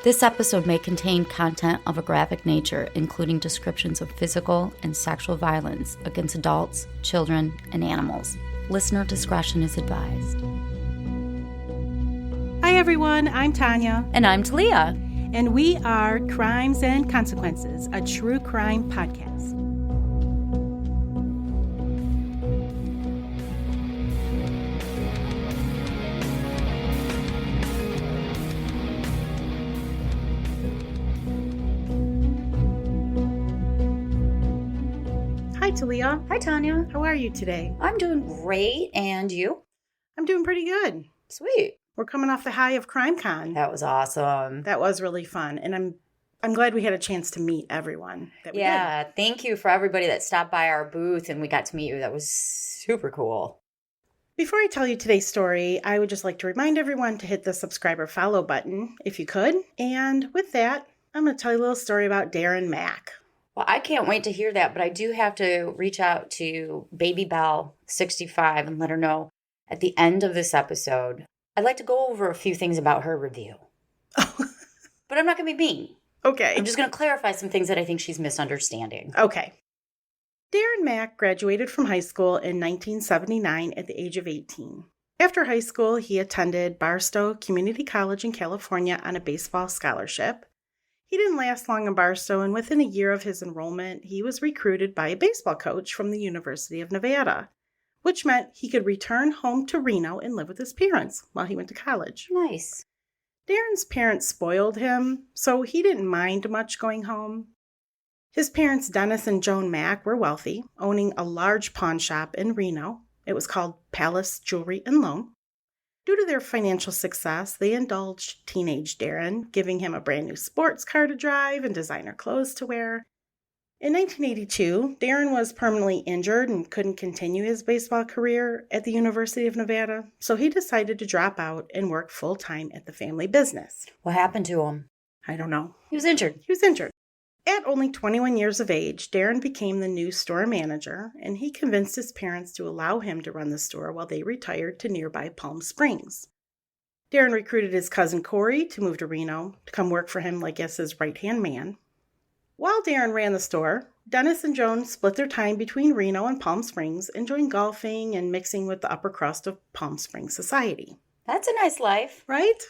This episode may contain content of a graphic nature, including descriptions of physical and sexual violence against adults, children, and animals. Listener discretion is advised. Hi everyone, I'm Tanya. And I'm Talia. And we are Crimes and Consequences, a true crime podcast. Hi Talia. Hi, Tanya. How are you today? I'm doing great, and you? I'm doing pretty good. Sweet. We're coming off the high of CrimeCon. That was awesome. That was really fun, and I'm glad we had a chance to meet everyone. Thank you for everybody that stopped by our booth and we got to meet you. That was super cool. Before I tell you today's story, I would just like to remind everyone to hit the subscribe or follow button if you could. And with that, I'm going to tell you a little story about Darren Mack. Well, I can't wait to hear that, but I do have to reach out to Baby Bell 65 and let her know at the end of this episode. I'd like to go over a few things about her review. But I'm not going to be mean. Okay. I'm just going to clarify some things that I think she's misunderstanding. Okay. Darren Mack graduated from high school in 1979 at the age of 18. After high school, he attended Barstow Community College in California on a baseball scholarship. He didn't last long in Barstow, and within a year of his enrollment, he was recruited by a baseball coach from the University of Nevada, which meant he could return home to Reno and live with his parents while he went to college. Nice. Darren's parents spoiled him, so he didn't mind much going home. His parents, Dennis and Joan Mack, were wealthy, owning a large pawn shop in Reno. It was called Palace Jewelry and Loan. Due to their financial success, they indulged teenage Darren, giving him a brand new sports car to drive and designer clothes to wear. In 1982, Darren was permanently injured and couldn't continue his baseball career at the University of Nevada, so he decided to drop out and work full-time at the family business. What happened to him? I don't know. He was injured. At only 21 years of age, Darren became the new store manager, and he convinced his parents to allow him to run the store while they retired to nearby Palm Springs. Darren recruited his cousin Corey to move to Reno to come work for him as his right-hand man. While Darren ran the store, Dennis and Joan split their time between Reno and Palm Springs, enjoying golfing and mixing with the upper crust of Palm Springs society. That's a nice life. Right?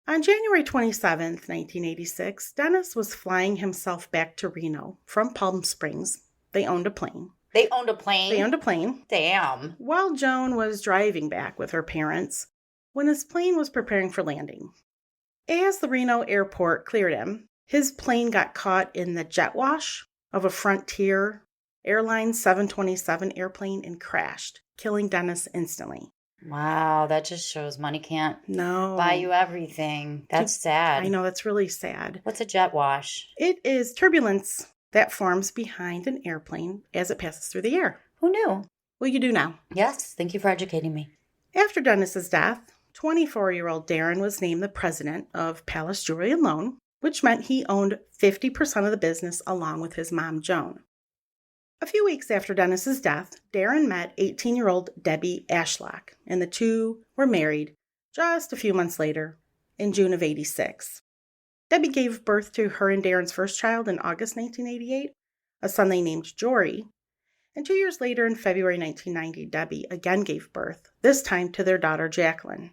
On January 27, 1986, Dennis was flying himself back to Reno from Palm Springs. They owned a plane. They owned a plane? Damn. While Joan was driving back with her parents when his plane was preparing for landing. As the Reno airport cleared him, his plane got caught in the jet wash of a Frontier Airlines 727 airplane and crashed, killing Dennis instantly. Wow, that just shows money can't buy you everything. That's sad. I know, that's really sad. What's a jet wash? It is turbulence that forms behind an airplane as it passes through the air. Who knew? Well, you do now. Yes, thank you for educating me. After Dennis's death, 24-year-old Darren was named the president of Palace Jewelry and Loan, which meant he owned 50% of the business along with his mom, Joan. A few weeks after Dennis's death, Darren met 18-year-old Debbie Ashlock, and the two were married just a few months later, in June of '86. Debbie gave birth to her and Darren's first child in August 1988, a son they named Jory, and 2 years later, in February 1990, Debbie again gave birth, this time to their daughter Jacqueline.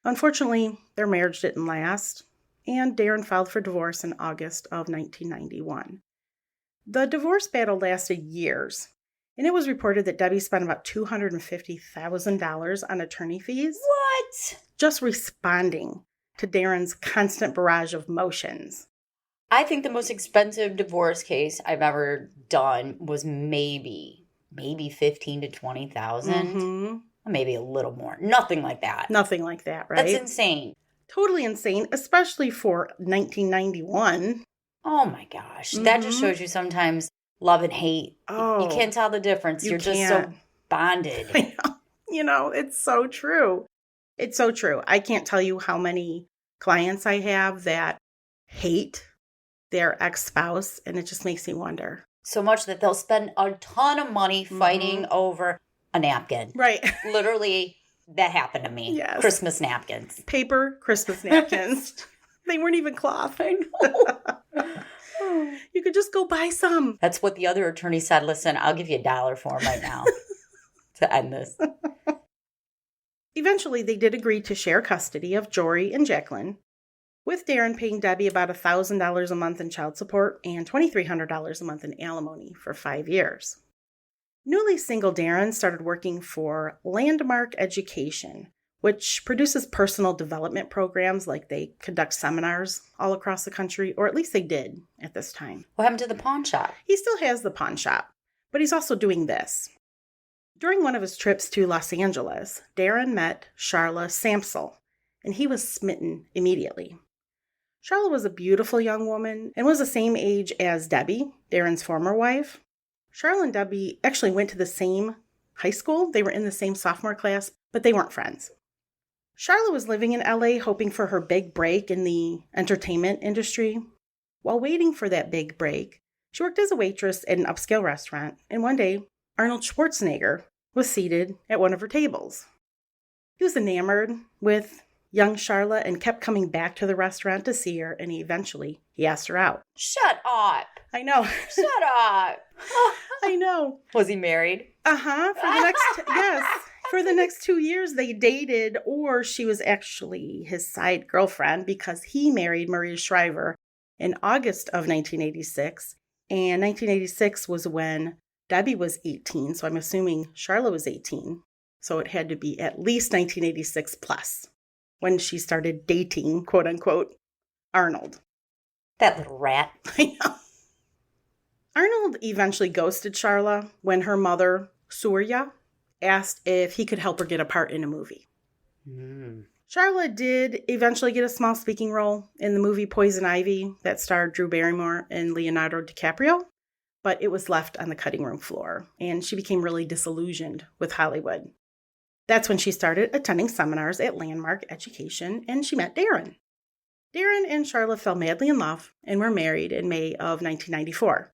Unfortunately, their marriage didn't last, and Darren filed for divorce in August of 1991. The divorce battle lasted years, and it was reported that Debbie spent about $250,000 on attorney fees. What? Just responding to Darren's constant barrage of motions. I think the most expensive divorce case I've ever done was maybe $15,000 to $20,000. Mm-hmm. Maybe a little more. Nothing like that. Nothing like that, right? That's insane. Totally insane, especially for 1991. Oh my gosh. That just shows you sometimes love and hate. Oh, you can't tell the difference. You're just so bonded. You know, it's so true. It's so true. I can't tell you how many clients I have that hate their ex-spouse, and it just makes me wonder. So much that they'll spend a ton of money fighting over a napkin. Right. Literally, that happened to me. Yes. Christmas napkins. Paper Christmas napkins. They weren't even cloth. I know. You could just go buy some. That's what the other attorney said. Listen, I'll give you $1 for them right now to end this. Eventually, they did agree to share custody of Jory and Jacqueline, with Darren paying Debbie about $1,000 a month in child support and $2,300 a month in alimony for 5 years. Newly single Darren started working for Landmark Education, which produces personal development programs, like they conduct seminars all across the country, or at least they did at this time. What happened to the pawn shop? He still has the pawn shop, but he's also doing this. During one of his trips to Los Angeles, Darren met Charla Samsel, and he was smitten immediately. Charla was a beautiful young woman and was the same age as Debbie, Darren's former wife. Charla and Debbie actually went to the same high school. They were in the same sophomore class, but they weren't friends. Charla was living in LA hoping for her big break in the entertainment industry. While waiting for that big break, she worked as a waitress at an upscale restaurant, and one day, Arnold Schwarzenegger was seated at one of her tables. He was enamored with young Charla and kept coming back to the restaurant to see her, and eventually he asked her out. Shut up. I know. Shut up. I know. Was he married? For the next 2 years they dated, or she was actually his side girlfriend because he married Maria Shriver in August of 1986, and 1986 was when Debbie was 18, so I'm assuming Charla was 18, so it had to be at least 1986 plus when she started dating, quote unquote, Arnold. That little rat. I know. Arnold eventually ghosted Charla when her mother, Surya, asked if he could help her get a part in a movie. Charla did eventually get a small speaking role in the movie Poison Ivy that starred Drew Barrymore and Leonardo DiCaprio, but it was left on the cutting room floor, and she became really disillusioned with Hollywood. That's when she started attending seminars at Landmark Education, and she met Darren. Darren and Charla fell madly in love and were married in May of 1994.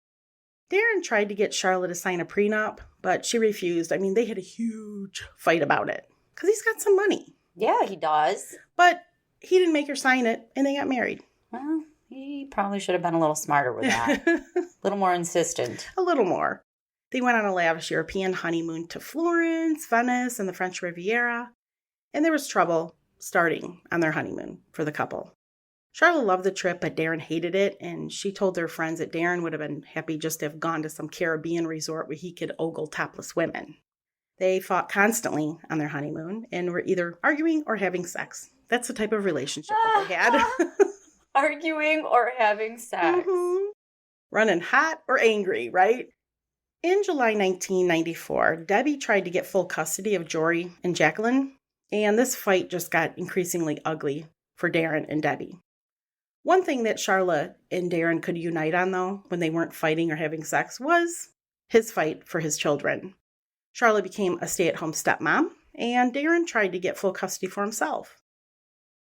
Darren tried to get Charla to sign a prenup, but she refused. I mean, they had a huge fight about it because he's got some money. Yeah, he does. But he didn't make her sign it, and they got married. Well, he probably should have been a little smarter with that. A little more insistent. A little more. They went on a lavish European honeymoon to Florence, Venice, and the French Riviera, and there was trouble starting on their honeymoon for the couple. Charla loved the trip, but Darren hated it, and she told their friends that Darren would have been happy just to have gone to some Caribbean resort where he could ogle topless women. They fought constantly on their honeymoon and were either arguing or having sex. That's the type of relationship that they had. Arguing or having sex. Mm-hmm. Running hot or angry, right? In July 1994, Debbie tried to get full custody of Jory and Jacqueline, and this fight just got increasingly ugly for Darren and Debbie. One thing that Charla and Darren could unite on, though, when they weren't fighting or having sex, was his fight for his children. Charla became a stay-at-home stepmom, and Darren tried to get full custody for himself.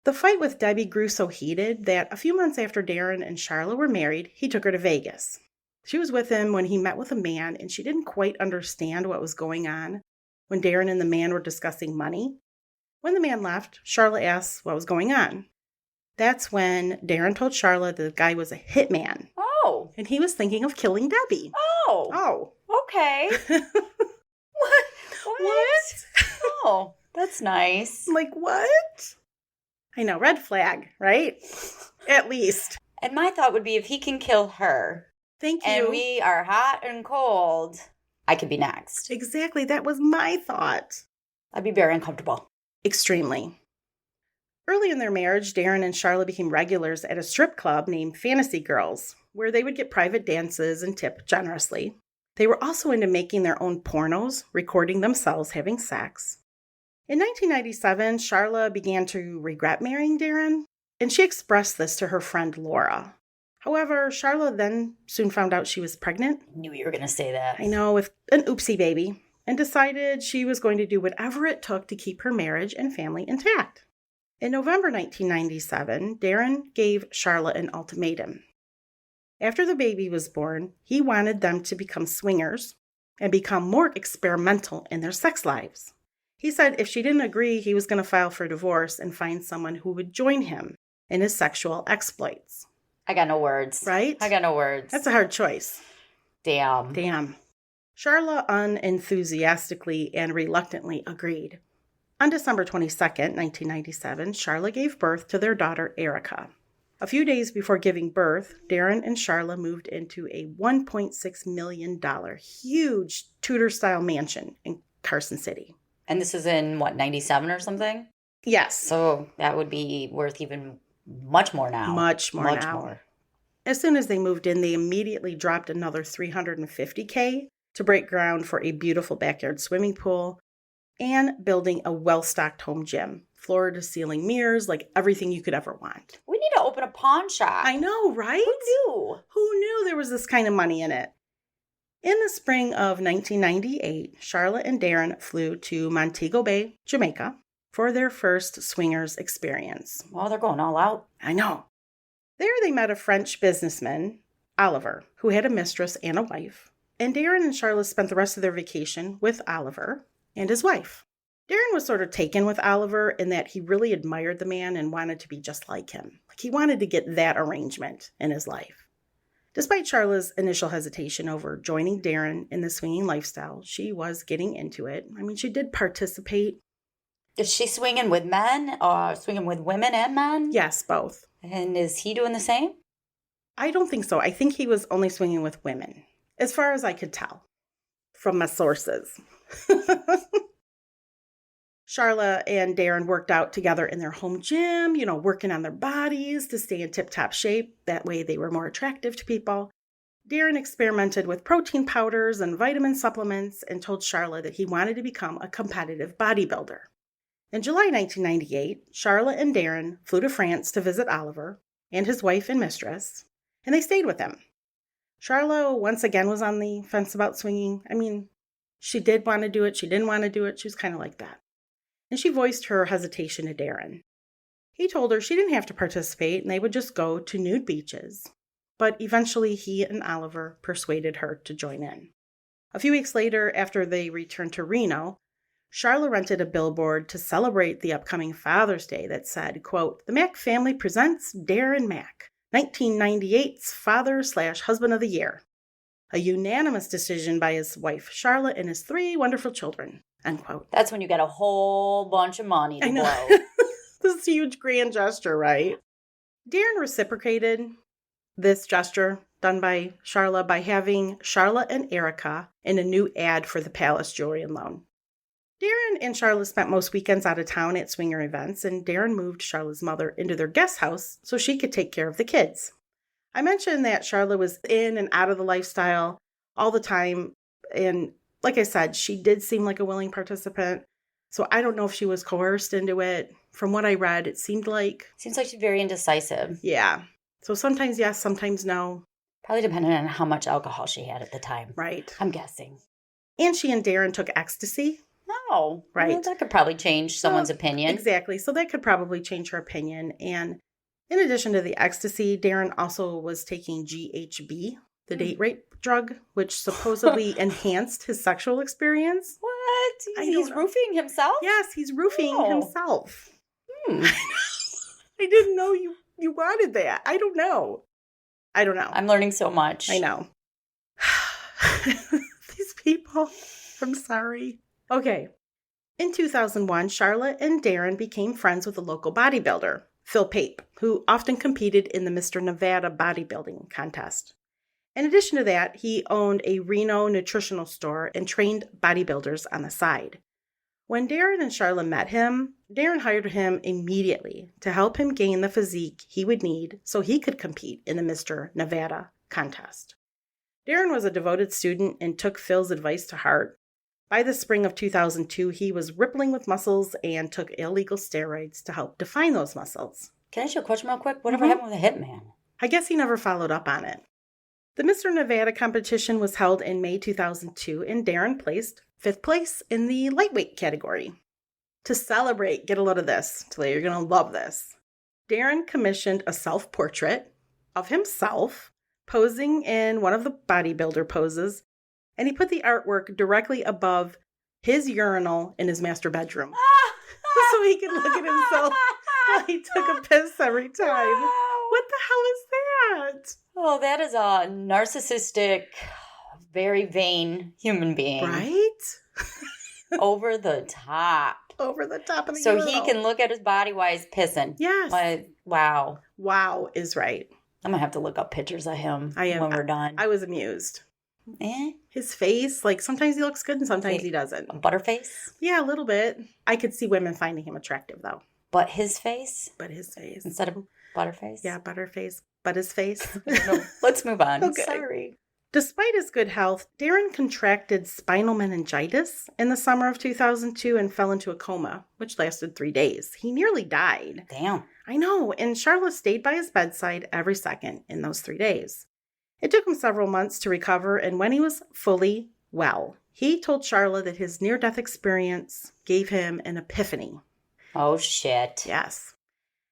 The fight with Debbie grew so heated that a few months after Darren and Charla were married, he took her to Vegas. She was with him when he met with a man, and she didn't quite understand what was going on when Darren and the man were discussing money. When the man left, Charla asked what was going on. That's when Darren told Charla that the guy was a hitman. Oh. And he was thinking of killing Debbie. Oh. Okay. What? Oh, that's nice. Like, what? I know, red flag, right? At least. And my thought would be if he can kill her. Thank you. And we are hot and cold, I could be next. Exactly, that was my thought. I'd be very uncomfortable. Extremely. Early in their marriage, Darren and Charla became regulars at a strip club named Fantasy Girls, where they would get private dances and tip generously. They were also into making their own pornos, recording themselves having sex. In 1997, Charla began to regret marrying Darren, and she expressed this to her friend Laura. However, Charla then soon found out she was pregnant. I knew you were going to say that. I know, with an oopsie baby, and decided she was going to do whatever it took to keep her marriage and family intact. In November 1997, Darren gave Charla an ultimatum. After the baby was born, he wanted them to become swingers and become more experimental in their sex lives. He said if she didn't agree, he was going to file for divorce and find someone who would join him and his sexual exploits. I got no words. Right? I got no words. That's a hard choice. Damn. Charla unenthusiastically and reluctantly agreed. On December 22nd, 1997, Charla gave birth to their daughter, Erica. A few days before giving birth, Darren and Charla moved into a $1.6 million huge Tudor-style mansion in Carson City. And this is in, 97 or something? Yes. So that would be worth even much more now. Much more. As soon as they moved in, they immediately dropped another $350K to break ground for a beautiful backyard swimming pool and building a well-stocked home gym. Floor-to-ceiling mirrors, like everything you could ever want. We need to open a pawn shop. I know, right? Who knew there was this kind of money in it? In the spring of 1998, Charla and Darren flew to Montego Bay, Jamaica, for their first swingers experience. Well, they're going all out. I know. There they met a French businessman, Oliver, who had a mistress and a wife. And Darren and Charla spent the rest of their vacation with Oliver and his wife. Darren was sort of taken with Oliver in that he really admired the man and wanted to be just like him. Like he wanted to get that arrangement in his life. Despite Charla's initial hesitation over joining Darren in the swinging lifestyle, she was getting into it. I mean, she did participate. Is she swinging with men or swinging with women and men? Yes, both. And is he doing the same? I don't think so. I think he was only swinging with women, as far as I could tell from my sources. Charla and Darren worked out together in their home gym, working on their bodies to stay in tip-top shape. That way they were more attractive to people. Darren experimented with protein powders and vitamin supplements and told Charla that he wanted to become a competitive bodybuilder. In July 1998, Charla and Darren flew to France to visit Oliver and his wife and mistress, and they stayed with him. Charla once again was on the fence about swinging. I mean, she did want to do it. She didn't want to do it. She was kind of like that. And she voiced her hesitation to Darren. He told her she didn't have to participate and they would just go to nude beaches. But eventually he and Oliver persuaded her to join in. A few weeks later, after they returned to Reno, Charla rented a billboard to celebrate the upcoming Father's Day that said, quote, "The Mack family presents Darren Mack, 1998's father/husband of the year. A unanimous decision by his wife, Charla, and his 3 wonderful children," unquote. That's when you get a whole bunch of money to blow. This huge grand gesture, right? Darren reciprocated this gesture done by Charla by having Charla and Erica in a new ad for the Palace Jewelry and Loan. Darren and Charla spent most weekends out of town at swinger events, and Darren moved Charla's mother into their guest house so she could take care of the kids. I mentioned that Charla was in and out of the lifestyle all the time, and like I said, she did seem like a willing participant, so I don't know if she was coerced into it. From what I read, it seemed like... Seems like she's very indecisive. Yeah. So sometimes yes, sometimes no. Probably depending on how much alcohol she had at the time. Right. I'm guessing. And she and Darren took ecstasy. Oh. Right. Well, that could probably change someone's opinion. Exactly. So that could probably change her opinion. And in addition to the ecstasy, Darren also was taking GHB, the date rape drug, which supposedly enhanced his sexual experience. What? He's roofing himself? Yes, he's roofing himself. I didn't know you wanted that. I don't know. I'm learning so much. I know. These people. I'm sorry. Okay. In 2001, Charla and Darren became friends with a local bodybuilder, Phil Pape, who often competed in the Mr. Nevada bodybuilding contest. In addition to that, he owned a Reno nutritional store and trained bodybuilders on the side. When Darren and Charla met him, Darren hired him immediately to help him gain the physique he would need so he could compete in the Mr. Nevada contest. Darren was a devoted student and took Phil's advice to heart. By the spring of 2002, he was rippling with muscles and took illegal steroids to help define those muscles. Can I ask you a question real quick? Whatever happened with the hitman? I guess he never followed up on it. The Mr. Nevada competition was held in May 2002, and Darren placed 5th place in the lightweight category. To celebrate, get a load of this. Today you're going to love this. Darren commissioned a self-portrait of himself posing in one of the bodybuilder poses, and he put the artwork directly above his urinal in his master bedroom. So he could look at himself He took a piss every time. Wow. What the hell is that? Oh, that is a narcissistic, very vain human being. Right? Over the top. Over the top of the So urinal. he can look at his body while he's pissing. Yes. Like, wow. Wow is right. I'm going to have to look up pictures of him when we're done. I was amused. His face, like sometimes he looks good and sometimes he doesn't. A butterface? Yeah, a little bit. I could see women finding him attractive though. But his face? But his face. Instead of butterface? Yeah, butterface. But his face. No, let's move on. Okay. Sorry. Despite his good health, Darren contracted spinal meningitis in the summer of 2002 and fell into a coma, which lasted 3 days. He nearly died. Damn. I know, and Charla stayed by his bedside every second in those 3 days. It took him several months to recover, and when he was fully well, he told Charla that his near-death experience gave him an epiphany. Oh, shit. Yes.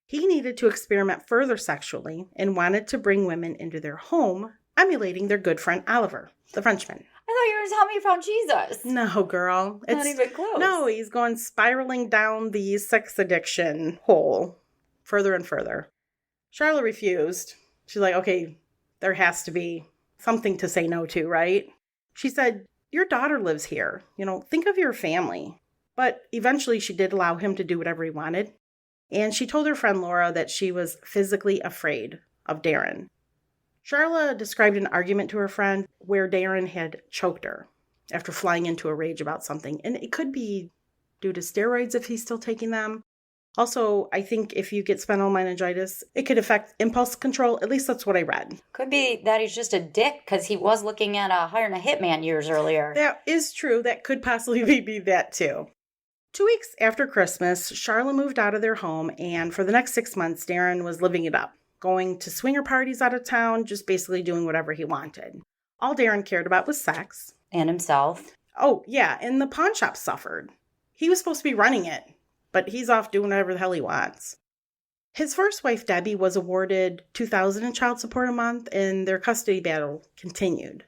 He needed to experiment further sexually and wanted to bring women into their home, emulating their good friend Oliver, the Frenchman. I thought you were going to tell me you found Jesus. No, girl. Not even close. No, he's going spiraling down the sex addiction hole further and further. Charla refused. She's like, okay, there has to be something to say no to, right? She said, your daughter lives here. Think of your family. But eventually she did allow him to do whatever he wanted. And she told her friend Laura that she was physically afraid of Darren. Charla described an argument to her friend where Darren had choked her after flying into a rage about something. And it could be due to steroids if he's still taking them. Also, I think if you get spinal meningitis, it could affect impulse control. At least that's what I read. Could be that he's just a dick because he was looking at hiring a hitman years earlier. That is true. That could possibly be that too. 2 weeks after Christmas, Charla moved out of their home, and for the next 6 months, Darren was living it up, going to swinger parties out of town, just basically doing whatever he wanted. All Darren cared about was sex. And himself. Oh, yeah, and the pawn shop suffered. He was supposed to be running it, but he's off doing whatever the hell he wants. His first wife, Debbie, was awarded $2,000 in child support a month, and their custody battle continued.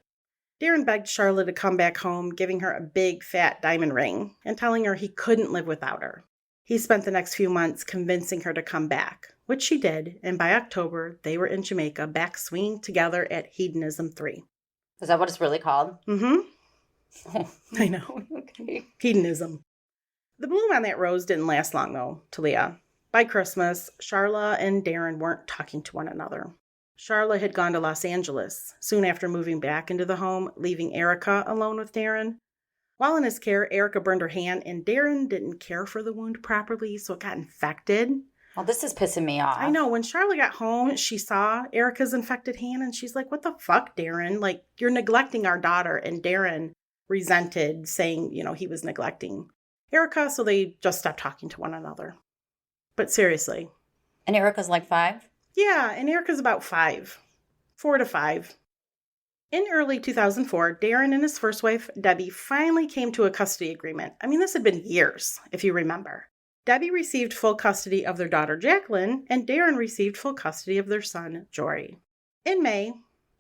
Darren begged Charla to come back home, giving her a big, fat diamond ring and telling her he couldn't live without her. He spent the next few months convincing her to come back, which she did, and by October, they were in Jamaica back swinging together at Hedonism 3. Is that what it's really called? Mm-hmm. I know. Okay. Hedonism. The bloom on that rose didn't last long, though, Talia. By Christmas, Charla and Darren weren't talking to one another. Charla had gone to Los Angeles soon after moving back into the home, leaving Erica alone with Darren. While in his care, Erica burned her hand, and Darren didn't care for the wound properly, so it got infected. Well, this is pissing me off. I know. When Charla got home, she saw Erica's infected hand, and she's like, what the fuck, Darren? Like, you're neglecting our daughter. And Darren resented, saying, he was neglecting Erica, so they just stopped talking to one another. But seriously. And Erica's like 5? Yeah, and Erica's about 5. 4 to 5. In early 2004, Darren and his first wife, Debbie, finally came to a custody agreement. I mean, this had been years, if you remember. Debbie received full custody of their daughter, Jacqueline, and Darren received full custody of their son, Jory. In May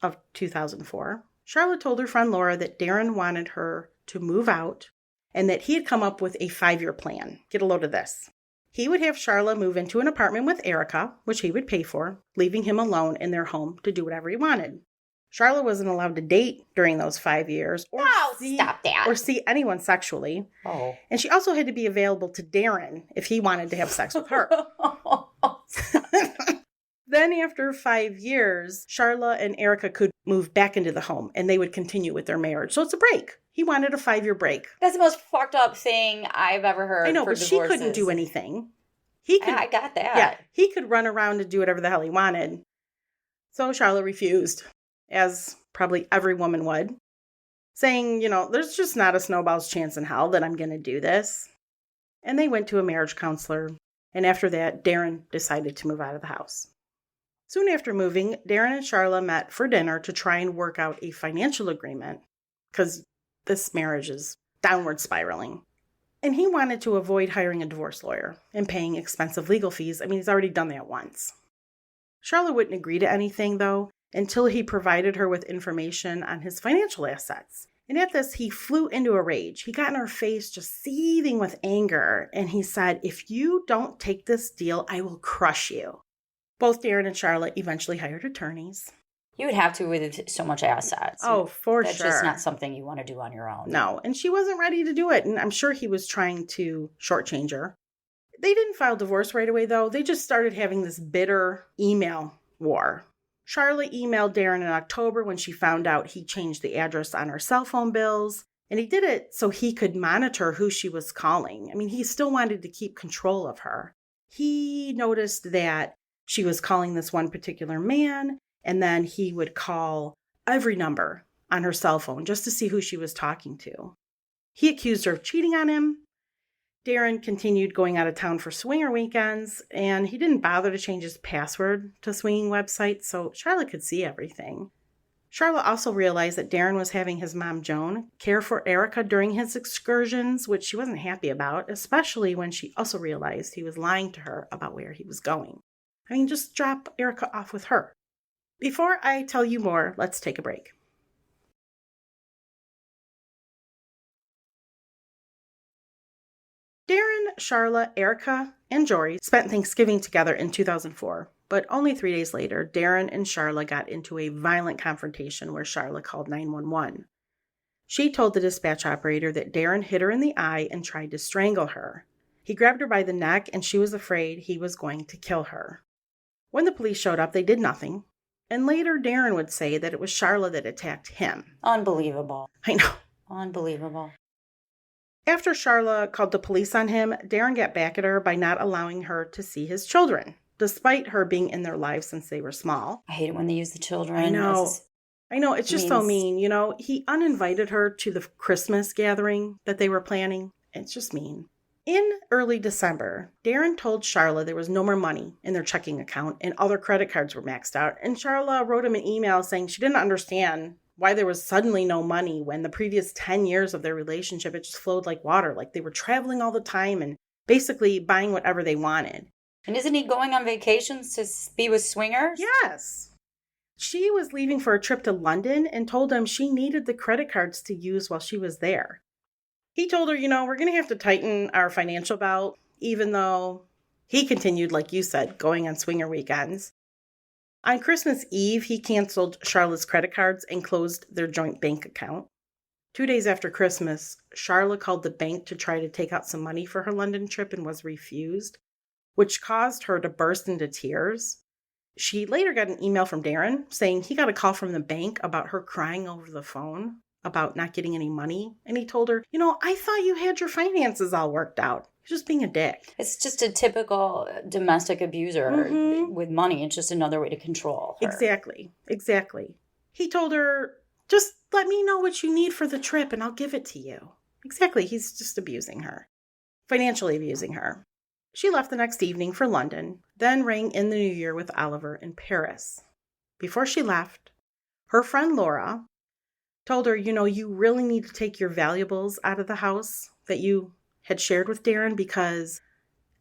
of 2004, Charlotte told her friend Laura that Darren wanted her to move out and that he had come up with a 5-year plan. Get a load of this. He would have Charla move into an apartment with Erica, which he would pay for, leaving him alone in their home to do whatever he wanted. Charla wasn't allowed to date during those 5 years Stop that. or see anyone sexually. Oh. And she also had to be available to Darren if he wanted to have sex with her. Then after 5 years, Charla and Erica could move back into the home and they would continue with their marriage. So it's a break. He wanted a 5-year break. That's the most fucked up thing I've ever heard. I know, but divorces. she couldn't do anything. He could, I got that. Yeah, he could run around and do whatever the hell he wanted. So Charla refused, as probably every woman would, saying, there's just not a snowball's chance in hell that I'm going to do this. And they went to a marriage counselor. And after that, Darren decided to move out of the house. Soon after moving, Darren and Charla met for dinner to try and work out a financial agreement because this marriage is downward spiraling. And he wanted to avoid hiring a divorce lawyer and paying expensive legal fees. I mean, he's already done that once. Charla wouldn't agree to anything, though, until he provided her with information on his financial assets. And at this, he flew into a rage. He got in her face, just seething with anger. And he said, if you don't take this deal, I will crush you. Both Darren and Charla eventually hired attorneys. You would have to with so much assets. Oh, for That's sure. just not something you want to do on your own. No, and she wasn't ready to do it. And I'm sure he was trying to shortchange her. They didn't file divorce right away, though. They just started having this bitter email war. Charla emailed Darren in October when she found out he changed the address on her cell phone bills, and he did it so he could monitor who she was calling. I mean, he still wanted to keep control of her. He noticed that she was calling this one particular man, and then he would call every number on her cell phone just to see who she was talking to. He accused her of cheating on him. Darren continued going out of town for swinger weekends, and he didn't bother to change his password to swinging websites so Charla could see everything. Charla also realized that Darren was having his mom, Joan, care for Erica during his excursions, which she wasn't happy about, especially when she also realized he was lying to her about where he was going. I mean, just drop Erica off with her. Before I tell you more, let's take a break. Darren, Charla, Erica, and Jory spent Thanksgiving together in 2004, but only 3 days later, Darren and Charla got into a violent confrontation where Charla called 911. She told the dispatch operator that Darren hit her in the eye and tried to strangle her. He grabbed her by the neck, and she was afraid he was going to kill her. When the police showed up, they did nothing, and later Darren would say that it was Charla that attacked him. Unbelievable. I know. Unbelievable. After Charla called the police on him, Darren got back at her by not allowing her to see his children, despite her being in their lives since they were small. I hate it when they use the children. I know. It's just so mean. You know, he uninvited her to the Christmas gathering that they were planning. It's just mean. In early December, Darren told Charla there was no more money in their checking account and all their credit cards were maxed out. And Charla wrote him an email saying she didn't understand why there was suddenly no money when the previous 10 years of their relationship, it just flowed like water. Like they were traveling all the time and basically buying whatever they wanted. And isn't he going on vacations to be with swingers? Yes. She was leaving for a trip to London and told him she needed the credit cards to use while she was there. He told her, we're going to have to tighten our financial belt, even though he continued, like you said, going on swinger weekends. On Christmas Eve, he canceled Charla's credit cards and closed their joint bank account. 2 days after Christmas, Charla called the bank to try to take out some money for her London trip and was refused, which caused her to burst into tears. She later got an email from Darren saying he got a call from the bank about her crying over the phone about not getting any money. And he told her, I thought you had your finances all worked out. You're just being a dick. It's just a typical domestic abuser with money. It's just another way to control her. Exactly. He told her, just let me know what you need for the trip and I'll give it to you. Exactly. He's just abusing her, financially abusing her. She left the next evening for London, then rang in the new year with Oliver in Paris. Before she left, her friend Laura told her, you really need to take your valuables out of the house that you had shared with Darren because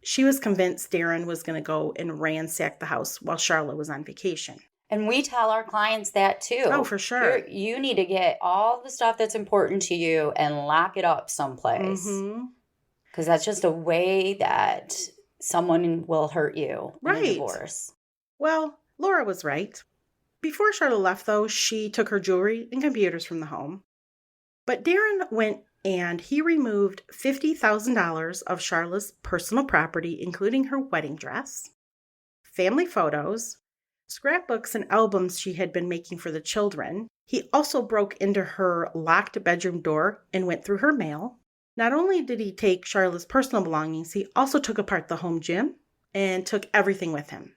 she was convinced Darren was going to go and ransack the house while Charla was on vacation. And we tell our clients that too. Oh, for sure. You need to get all the stuff that's important to you and lock it up someplace. Because that's just a way that someone will hurt you in a divorce. Well, Laura was right. Before Charla left, though, she took her jewelry and computers from the home. But Darren went and he removed $50,000 of Charla's personal property, including her wedding dress, family photos, scrapbooks and albums she had been making for the children. He also broke into her locked bedroom door and went through her mail. Not only did he take Charla's personal belongings, he also took apart the home gym and took everything with him.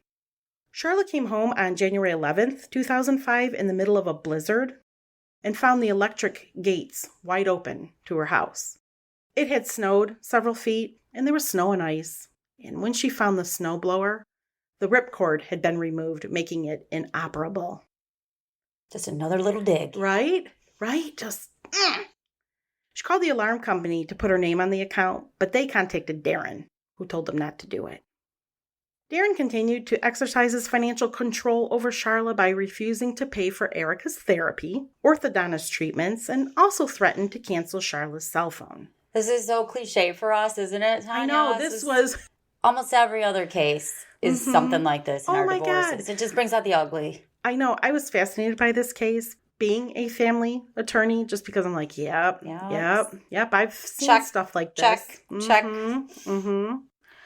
Charla came home on January 11th, 2005, in the middle of a blizzard and found the electric gates wide open to her house. It had snowed several feet, and there was snow and ice. And when she found the snowblower, the ripcord had been removed, making it inoperable. Just another little dig. Right? Just... She called the alarm company to put her name on the account, but they contacted Darren, who told them not to do it. Darren continued to exercise his financial control over Charla by refusing to pay for Erica's therapy, orthodontist treatments, and also threatened to cancel Charla's cell phone. This is so cliche for us, isn't it, Tanya? I know, this was... Almost every other case is something like this in our divorces. God. It just brings out the ugly. I know. I was fascinated by this case, being a family attorney, just because I'm like, yep. I've seen stuff like this. Check.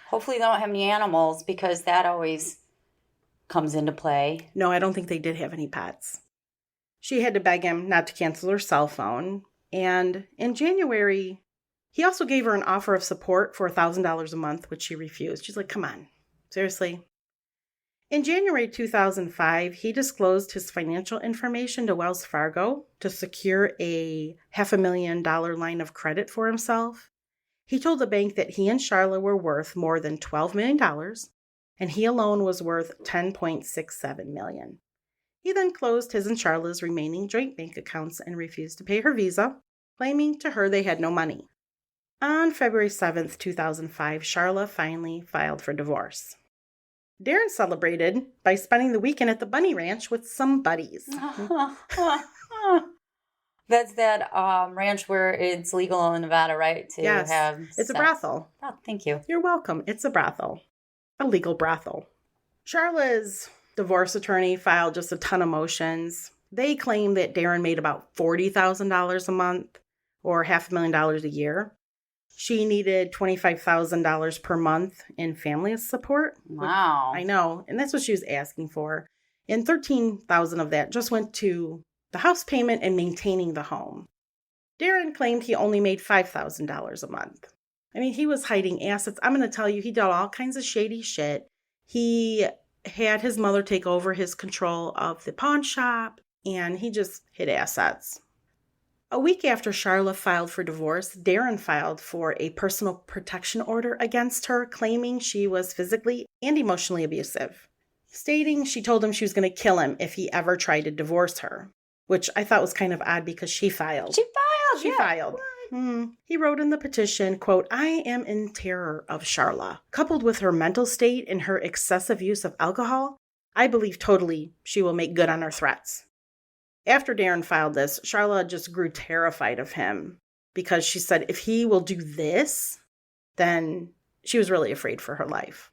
Hopefully they don't have any animals, because that always comes into play. No, I don't think they did have any pets. She had to beg him not to cancel her cell phone. And in January, he also gave her an offer of support for $1,000 a month, which she refused. She's like, come on, seriously? In January 2005, he disclosed his financial information to Wells Fargo to secure a $500,000 line of credit for himself. He told the bank that he and Charla were worth more than $12 million, and he alone was worth $10.67 million. He then closed his and Charla's remaining joint bank accounts and refused to pay her visa, claiming to her they had no money. On February 7th, 2005, Charla finally filed for divorce. Darren celebrated by spending the weekend at the Bunny Ranch with some buddies. That's that ranch where it's legal in Nevada, right? Yes, it's a brothel. Oh, thank you. You're welcome. It's a brothel. A legal brothel. Charla's divorce attorney filed just a ton of motions. They claim that Darren made about $40,000 a month, or $500,000 a year. She needed $25,000 per month in family support. Wow. I know. And that's what she was asking for. And $13,000 of that just went to the house payment and maintaining the home. Darren claimed he only made $5,000 a month. I mean, he was hiding assets. I'm going to tell you, he did all kinds of shady shit. He had his mother take over his control of the pawn shop, and he just hid assets. A week after Charla filed for divorce, Darren filed for a personal protection order against her, claiming she was physically and emotionally abusive, stating she told him she was going to kill him if he ever tried to divorce her, which I thought was kind of odd because she filed. She filed. He wrote in the petition, quote, "I am in terror of Charla. Coupled with her mental state and her excessive use of alcohol, I believe totally she will make good on her threats." After Darren filed this, Charla just grew terrified of him because she said if he will do this, then she was really afraid for her life.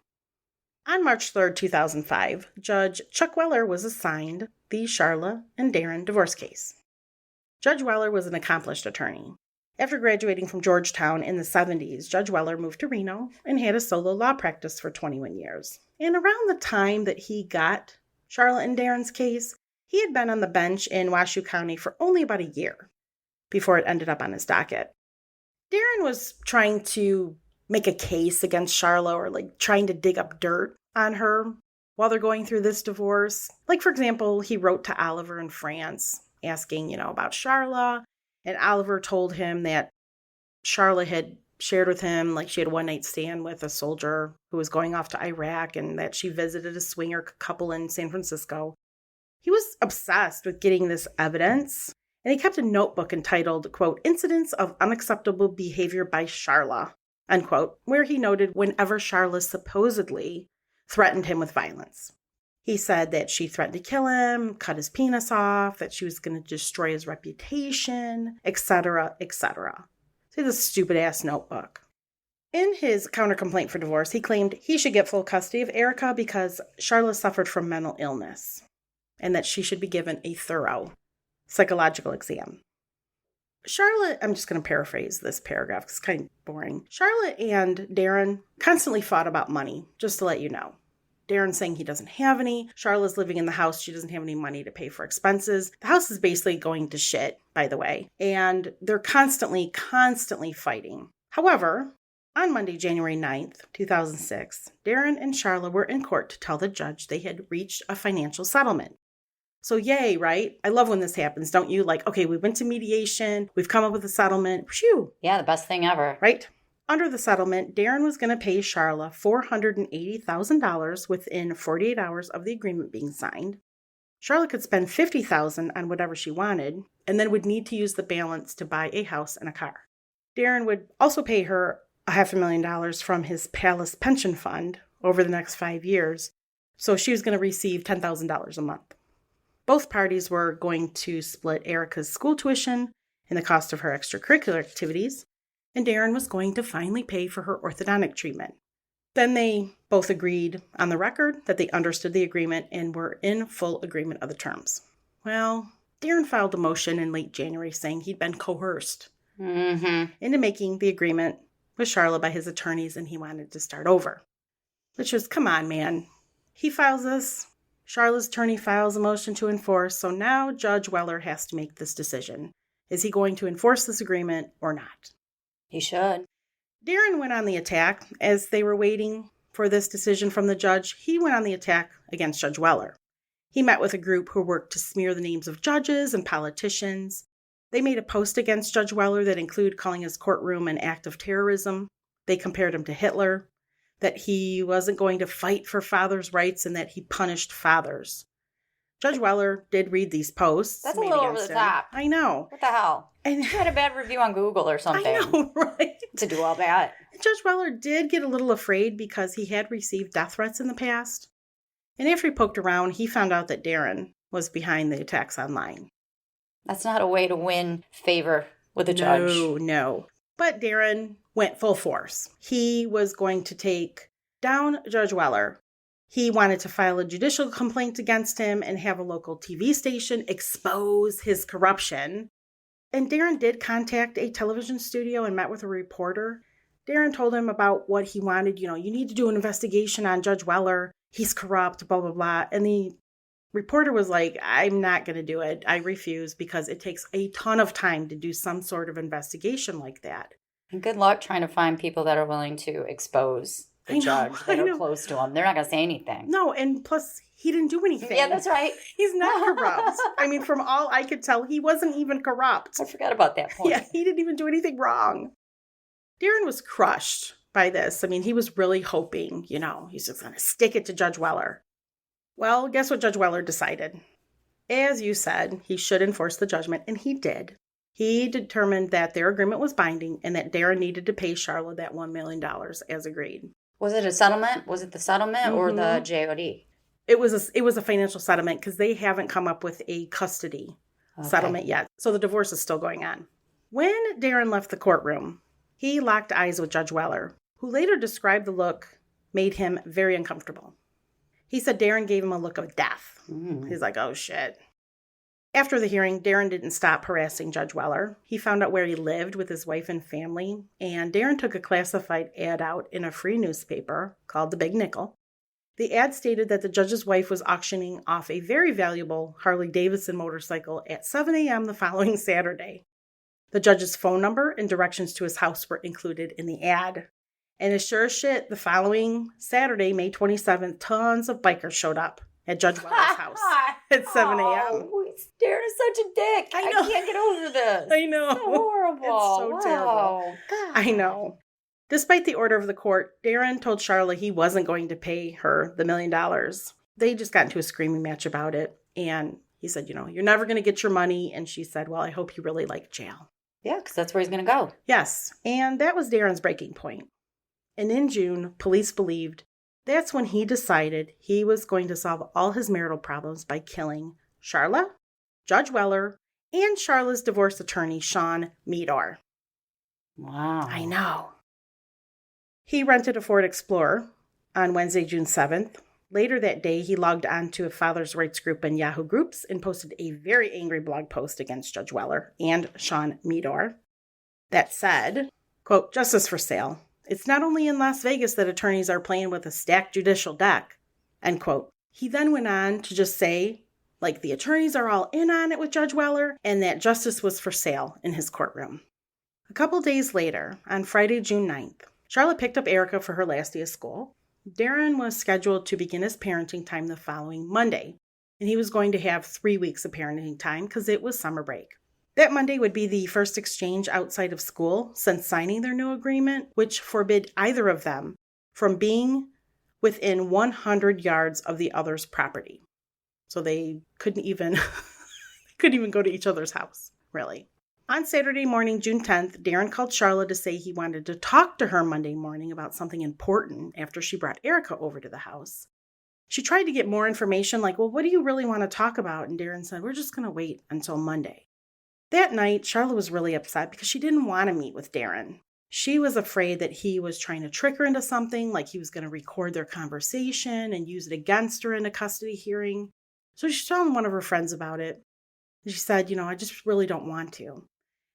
On March 3rd, 2005, Judge Chuck Weller was assigned the Charla and Darren divorce case. Judge Weller was an accomplished attorney. After graduating from Georgetown in the 70s, Judge Weller moved to Reno and had a solo law practice for 21 years. And around the time that he got Charla and Darren's case, he had been on the bench in Washoe County for only about a year before it ended up on his docket. Darren was trying to make a case against Charla, or trying to dig up dirt on her while they're going through this divorce. For example, he wrote to Oliver in France asking, about Charla, and Oliver told him that Charla had shared with him she had a one-night stand with a soldier who was going off to Iraq, and that she visited a swinger couple in San Francisco. He was obsessed with getting this evidence, and he kept a notebook entitled, quote, "Incidents of Unacceptable Behavior by Charla," unquote, where he noted whenever Charla supposedly threatened him with violence. He said that she threatened to kill him, cut his penis off, that she was going to destroy his reputation, etc., etc. So this stupid-ass notebook. In his counter-complaint for divorce, he claimed he should get full custody of Erica because Charla suffered from mental illness, and that she should be given a thorough psychological exam. Charla, I'm just going to paraphrase this paragraph because it's kind of boring. Charla and Darren constantly fought about money, just to let you know. Darren's saying he doesn't have any. Charla's living in the house. She doesn't have any money to pay for expenses. The house is basically going to shit, by the way. And they're constantly fighting. However, on Monday, January 9th, 2006, Darren and Charla were in court to tell the judge they had reached a financial settlement. So yay, right? I love when this happens, don't you? Okay, we went to mediation. We've come up with a settlement. Phew. Yeah, the best thing ever. Right? Under the settlement, Darren was going to pay Charla $480,000 within 48 hours of the agreement being signed. Charla could spend $50,000 on whatever she wanted, and then would need to use the balance to buy a house and a car. Darren would also pay her $500,000 from his Palace pension fund, over the next 5 years. So she was going to receive $10,000 a month. Both parties were going to split Erica's school tuition and the cost of her extracurricular activities, and Darren was going to finally pay for her orthodontic treatment. Then they both agreed on the record that they understood the agreement and were in full agreement of the terms. Well, Darren filed a motion in late January saying he'd been coerced into making the agreement with Charla by his attorneys, and he wanted to start over. Which was, come on, man. He files this. Charla's attorney files a motion to enforce, so now Judge Weller has to make this decision. Is he going to enforce this agreement or not? He should. Darren went on the attack. As they were waiting for this decision from the judge, he went on the attack against Judge Weller. He met with a group who worked to smear the names of judges and politicians. They made a post against Judge Weller that included calling his courtroom an act of terrorism. They compared him to Hitler, that he wasn't going to fight for fathers' rights, and that he punished fathers. Judge Weller did read these posts. That's a little over the top. I know. What the hell? And you had a bad review on Google or something. I know, right? To do all that. Judge Weller did get a little afraid because he had received death threats in the past. And after he poked around, he found out that Darren was behind the attacks online. That's not a way to win favor with a judge. No. But Darren went full force. He was going to take down Judge Weller. He wanted to file a judicial complaint against him and have a local TV station expose his corruption. And Darren did contact a television studio and met with a reporter. Darren told him about what he wanted. You need to do an investigation on Judge Weller. He's corrupt, blah, blah, blah. And the reporter was like, I'm not going to do it. I refuse, because it takes a ton of time to do some sort of investigation like that. And good luck trying to find people that are willing to expose the judge that are close to him. They're not going to say anything. No, and plus, he didn't do anything. Yeah, that's right. He's not corrupt. I mean, from all I could tell, he wasn't even corrupt. I forgot about that point. Yeah, he didn't even do anything wrong. Darren was crushed by this. I mean, he was really hoping, he's just going to stick it to Judge Weller. Well, guess what Judge Weller decided? As you said, he should enforce the judgment, and he did. He determined that their agreement was binding and that Darren needed to pay Charla that $1 million as agreed. Was it a settlement? Was it the settlement or the JOD? It was a financial settlement because they haven't come up with a custody settlement yet. So the divorce is still going on. When Darren left the courtroom, he locked eyes with Judge Weller, who later described the look made him very uncomfortable. He said Darren gave him a look of death. He's like, oh, shit. After the hearing, Darren didn't stop harassing Judge Weller. He found out where he lived with his wife and family, and Darren took a classified ad out in a free newspaper called The Big Nickel. The ad stated that the judge's wife was auctioning off a very valuable Harley-Davidson motorcycle at 7 a.m. the following Saturday. The judge's phone number and directions to his house were included in the ad. And as sure as shit, the following Saturday, May 27th, tons of bikers showed up at Judge Weller's house at 7 a.m. Oh, Darren is such a dick. I know. I can't get over this. I know. It's so horrible. It's so terrible. God. I know. Despite the order of the court, Darren told Charla he wasn't going to pay her the $1 million. They just got into a screaming match about it. And he said, you're never going to get your money. And she said, well, I hope you really like jail. Yeah, because that's where he's going to go. Yes. And that was Darren's breaking point. And in June, police believed that's when he decided he was going to solve all his marital problems by killing Charla, Judge Weller, and Charla's divorce attorney, Sean Meador. Wow. I know. He rented a Ford Explorer on Wednesday, June 7th. Later that day, he logged on to a father's rights group in Yahoo Groups and posted a very angry blog post against Judge Weller and Sean Meador that said, quote, "Justice for sale. It's not only in Las Vegas that attorneys are playing with a stacked judicial deck," end quote. He then went on to just say, the attorneys are all in on it with Judge Weller and that justice was for sale in his courtroom. A couple days later, on Friday, June 9th, Charla picked up Erica for her last day of school. Darren was scheduled to begin his parenting time the following Monday, and he was going to have 3 weeks of parenting time because it was summer break. That Monday would be the first exchange outside of school since signing their new agreement, which forbid either of them from being within 100 yards of the other's property. So they couldn't even go to each other's house, really. On Saturday morning, June 10th, Darren called Charla to say he wanted to talk to her Monday morning about something important after she brought Erica over to the house. She tried to get more information like, well, what do you really want to talk about? And Darren said, we're just going to wait until Monday. That night, Charla was really upset because she didn't want to meet with Darren. She was afraid that he was trying to trick her into something, like he was going to record their conversation and use it against her in a custody hearing. So she's telling one of her friends about it. She said, I just really don't want to.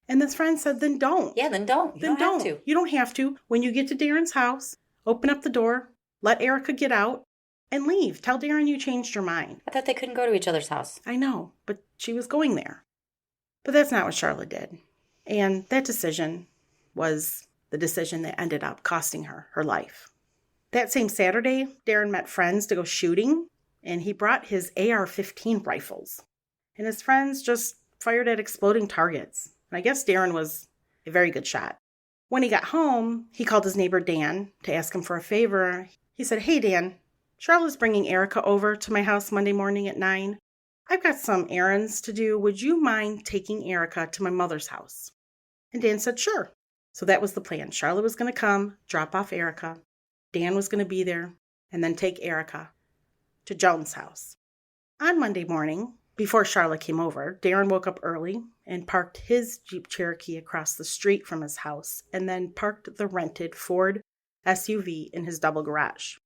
And this friend said, then don't. Yeah, then don't. You don't have to. You don't have to. When you get to Darren's house, open up the door, let Erica get out, and leave. Tell Darren you changed your mind. I thought they couldn't go to each other's house. I know, but she was going there. But that's not what Charla did. And that decision was the decision that ended up costing her her life. That same Saturday, Darren met friends to go shooting, and he brought his AR-15 rifles. And his friends just fired at exploding targets. And I guess Darren was a very good shot. When he got home, he called his neighbor Dan to ask him for a favor. He said, hey, Dan, Charla's bringing Erica over to my house Monday morning at 9. I've got some errands to do. Would you mind taking Erica to my mother's house? And Dan said, sure. So that was the plan. Charla was going to come, drop off Erica. Dan was going to be there, and then take Erica to Joan's house. On Monday morning, before Charla came over, Darren woke up early and parked his Jeep Cherokee across the street from his house, and then parked the rented Ford SUV in his double garage.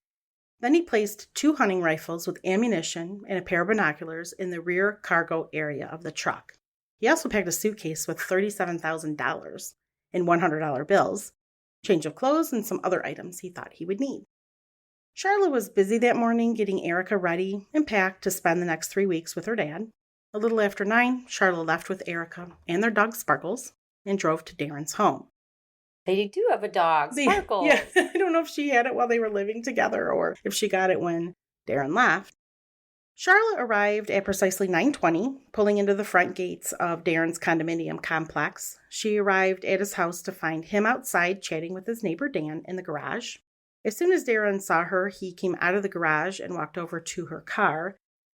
Then he placed 2 hunting rifles with ammunition and a pair of binoculars in the rear cargo area of the truck. He also packed a suitcase with $37,000 in $100 bills, change of clothes, and some other items he thought he would need. Charla was busy that morning getting Erica ready and packed to spend the next 3 weeks with her dad. A little after 9, Charla left with Erica and their dog Sparkles and drove to Darren's home. They do have a dog, Sparkles. Yeah, I don't know if she had it while they were living together or if she got it when Darren left. Charla arrived at precisely 9:20, pulling into the front gates of Darren's condominium complex. She arrived at his house to find him outside chatting with his neighbor Dan in the garage. As soon as Darren saw her, he came out of the garage and walked over to her car.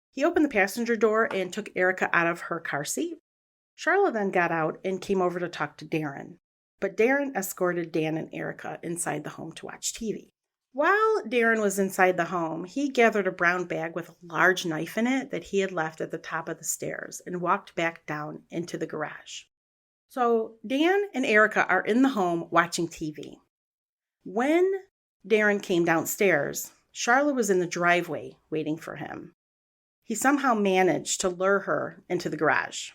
He opened the passenger door and took Erica out of her car seat. Charla then got out and came over to talk to Darren. But Darren escorted Dan and Erica inside the home to watch TV. While Darren was inside the home, he gathered a brown bag with a large knife in it that he had left at the top of the stairs and walked back down into the garage. So Dan and Erica are in the home watching TV. When Darren came downstairs, Charla was in the driveway waiting for him. He somehow managed to lure her into the garage.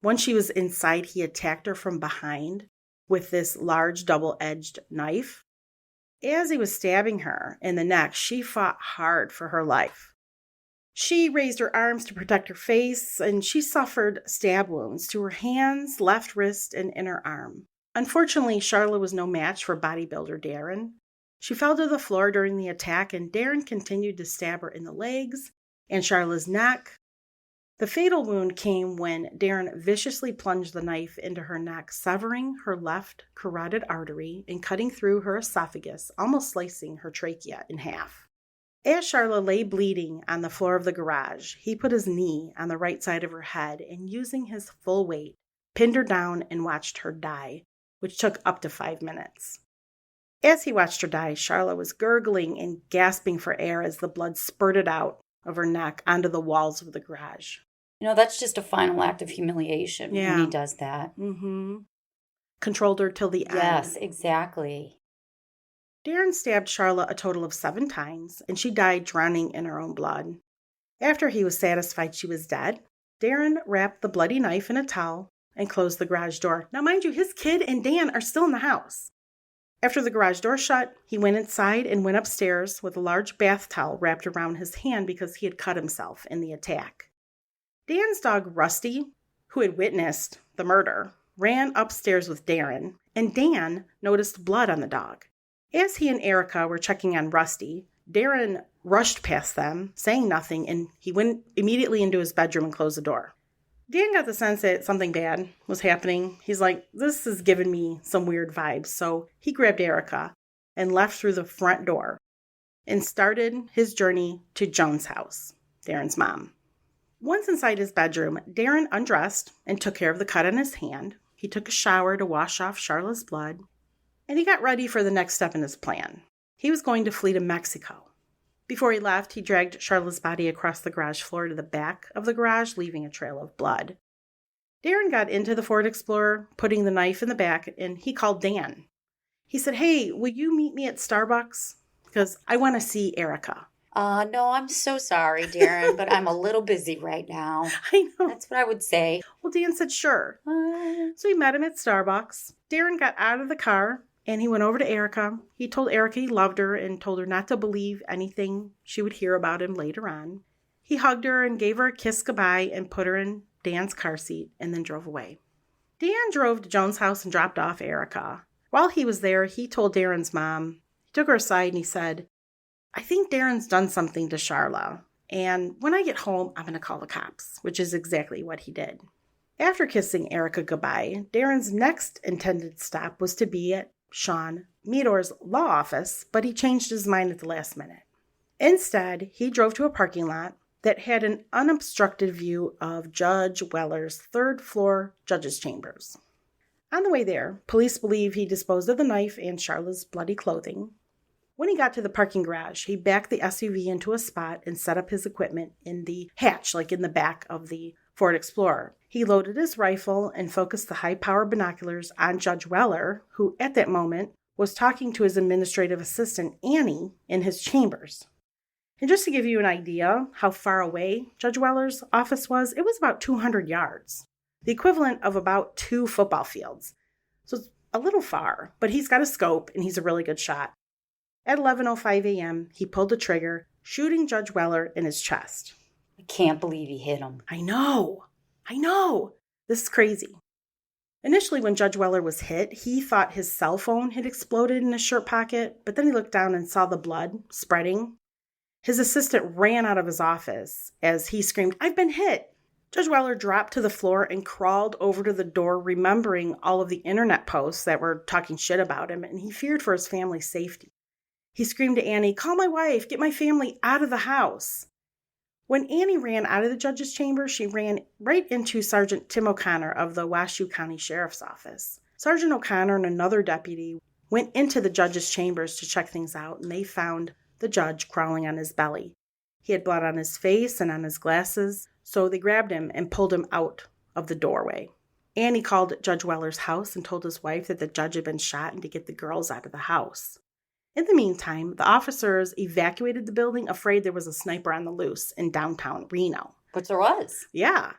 Once she was inside, he attacked her from behind with this large double-edged knife. As he was stabbing her in the neck, she fought hard for her life. She raised her arms to protect her face, and she suffered stab wounds to her hands, left wrist, and inner arm. Unfortunately, Charla was no match for bodybuilder Darren. She fell to the floor during the attack, and Darren continued to stab her in the legs and Charla's neck. The fatal wound came when Darren viciously plunged the knife into her neck, severing her left carotid artery and cutting through her esophagus, almost slicing her trachea in half. As Charla lay bleeding on the floor of the garage, he put his knee on the right side of her head and, using his full weight, pinned her down and watched her die, which took up to 5 minutes. As he watched her die, Charla was gurgling and gasping for air as the blood spurted out of her neck onto the walls of the garage. That's just a final act of humiliation when he does that. Mm-hmm. Controlled her till the end. Yes, exactly. Darren stabbed Charla a total of 7 times, and she died drowning in her own blood. After he was satisfied she was dead, Darren wrapped the bloody knife in a towel and closed the garage door. Now, mind you, his kid and Dan are still in the house. After the garage door shut, he went inside and went upstairs with a large bath towel wrapped around his hand because he had cut himself in the attack. Dan's dog, Rusty, who had witnessed the murder, ran upstairs with Darren, and Dan noticed blood on the dog. As he and Erica were checking on Rusty, Darren rushed past them, saying nothing, and he went immediately into his bedroom and closed the door. Dan got the sense that something bad was happening. He's like, this is giving me some weird vibes. So he grabbed Erica and left through the front door and started his journey to Joan's house, Darren's mom. Once inside his bedroom, Darren undressed and took care of the cut on his hand. he took a shower to wash off Charla's blood, and he got ready for the next step in his plan. He was going to flee to Mexico. Before he left, he dragged Charla's body across the garage floor to the back of the garage, leaving a trail of blood. Darren got into the Ford Explorer, putting the knife in the back, and he called Dan. He said, "Hey, will you meet me at Starbucks? Because I want to see Erica." No, I'm so sorry, Darren, but I'm a little busy right now. I know. That's what I would say. Well, Dan said, "Sure." So he met him at Starbucks. Darren got out of the car, and he went over to Erica. He told Erica he loved her and told her not to believe anything she would hear about him later on. He hugged her and gave her a kiss goodbye and put her in Dan's car seat and then drove away. Dan drove to Joan's house and dropped off Erica. While he was there, he told Darren's mom, he took her aside and he said, "I think Darren's done something to Charla, and when I get home, I'm going to call the cops," which is exactly what he did. After kissing Erica goodbye, Darren's next intended stop was to be at Sean Meador's law office, but he changed his mind at the last minute. Instead, he drove to a parking lot that had an unobstructed view of Judge Weller's third-floor judge's chambers. On the way there, police believe he disposed of the knife and Charla's bloody clothing. When he got to the parking garage, he backed the SUV into a spot and set up his equipment in the hatch, like in the back of the Ford Explorer. He loaded his rifle and focused the high-power binoculars on Judge Weller, who at that moment was talking to his administrative assistant, Annie, in his chambers. And just to give you an idea how far away Judge Weller's office was, it was about 200 yards, the equivalent of about 2 football fields. So it's a little far, but he's got a scope and he's a really good shot. At 11:05 a.m., he pulled the trigger, shooting Judge Weller in his chest. I can't believe he hit him. I know. This is crazy. Initially, when Judge Weller was hit, he thought his cell phone had exploded in his shirt pocket, but then he looked down and saw the blood spreading. His assistant ran out of his office as he screamed, "I've been hit!" Judge Weller dropped to the floor and crawled over to the door, remembering all of the internet posts that were talking shit about him, and he feared for his family's safety. He screamed to Annie, "Call my wife, get my family out of the house." When Annie ran out of the judge's chamber, she ran right into Sergeant Tim O'Connor of the Washoe County Sheriff's Office. Sergeant O'Connor and another deputy went into the judge's chambers to check things out, and they found the judge crawling on his belly. He had blood on his face and on his glasses, so they grabbed him and pulled him out of the doorway. Annie called Judge Weller's house and told his wife that the judge had been shot and to get the girls out of the house. In the meantime, the officers evacuated the building, afraid there was a sniper on the loose in downtown Reno. But there was. Yeah.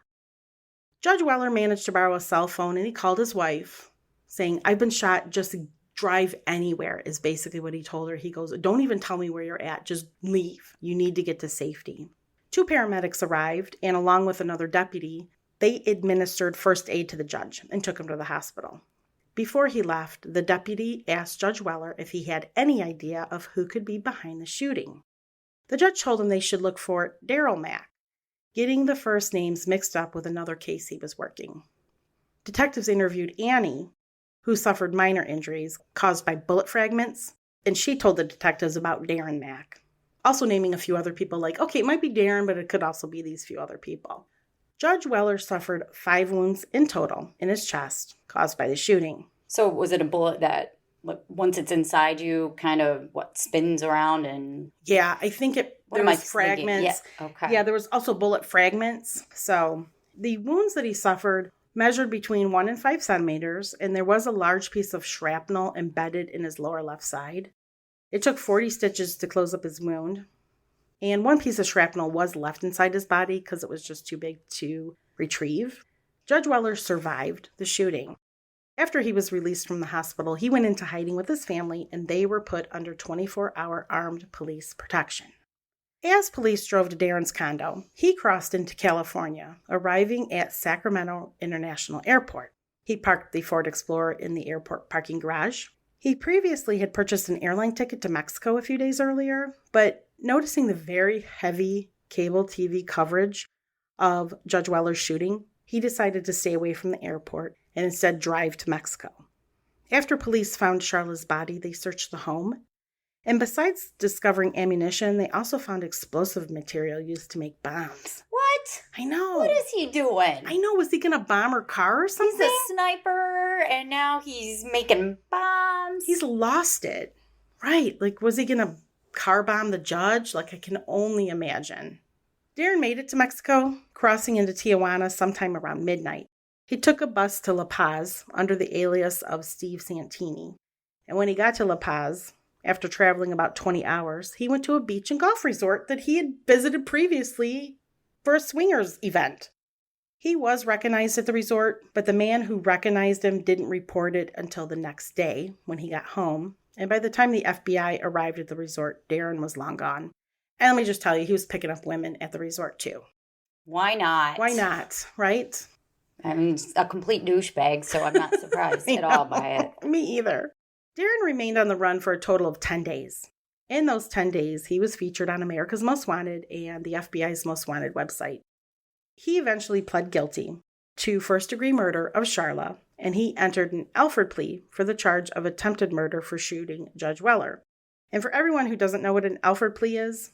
Judge Weller managed to borrow a cell phone, and he called his wife, saying, "I've been shot, just drive anywhere," is basically what he told her. He goes, "Don't even tell me where you're at, just leave. You need to get to safety." 2 paramedics arrived, and along with another deputy, they administered first aid to the judge and took him to the hospital. Before he left, the deputy asked Judge Weller if he had any idea of who could be behind the shooting. The judge told him they should look for Darren Mack, getting the first names mixed up with another case he was working. Detectives interviewed Annie, who suffered minor injuries caused by bullet fragments, and she told the detectives about Darren Mack, also naming a few other people like, okay, it might be Darren, but it could also be these few other people. Judge Weller suffered 5 wounds in total in his chest caused by the shooting. So was it a bullet that, once it's inside you, kind of, spins around and... Yeah, I think there was fragments. Yeah, okay. Yeah, there was also bullet fragments. So the wounds that he suffered measured between 1 and 5 centimeters, and there was a large piece of shrapnel embedded in his lower left side. It took 40 stitches to close up his wound. And 1 piece of shrapnel was left inside his body because it was just too big to retrieve. Judge Weller survived the shooting. After he was released from the hospital, he went into hiding with his family, and they were put under 24-hour armed police protection. As police drove to Darren's condo, he crossed into California, arriving at Sacramento International Airport. He parked the Ford Explorer in the airport parking garage. He previously had purchased an airline ticket to Mexico a few days earlier, but noticing the very heavy cable TV coverage of Judge Weller's shooting, he decided to stay away from the airport and instead drive to Mexico. After police found Charla's body, they searched the home. And besides discovering ammunition, they also found explosive material used to make bombs. What? I know. What is he doing? I know. Was he going to bomb her car or something? He's a sniper, and now he's making bombs. He's lost it. Right. Like, was he going to car bomb the judge? Like, I can only imagine. Darren made it to Mexico, crossing into Tijuana sometime around midnight. He took a bus to La Paz under the alias of Steve Santini. And when he got to La Paz, after traveling about 20 hours, he went to a beach and golf resort that he had visited previously for a swingers event. He was recognized at the resort, but the man who recognized him didn't report it until the next day when he got home. And by the time the FBI arrived at the resort, Darren was long gone. And let me just tell you, he was picking up women at the resort too. Why not? Why not, right? I mean, he's a complete douchebag, so I'm not surprised at all by it. Me either. Darren remained on the run for a total of 10 days. In those 10 days, he was featured on America's Most Wanted and the FBI's Most Wanted website. He eventually pled guilty to first-degree murder of Charla, and he entered an Alford plea for the charge of attempted murder for shooting Judge Weller. And for everyone who doesn't know what an Alford plea is,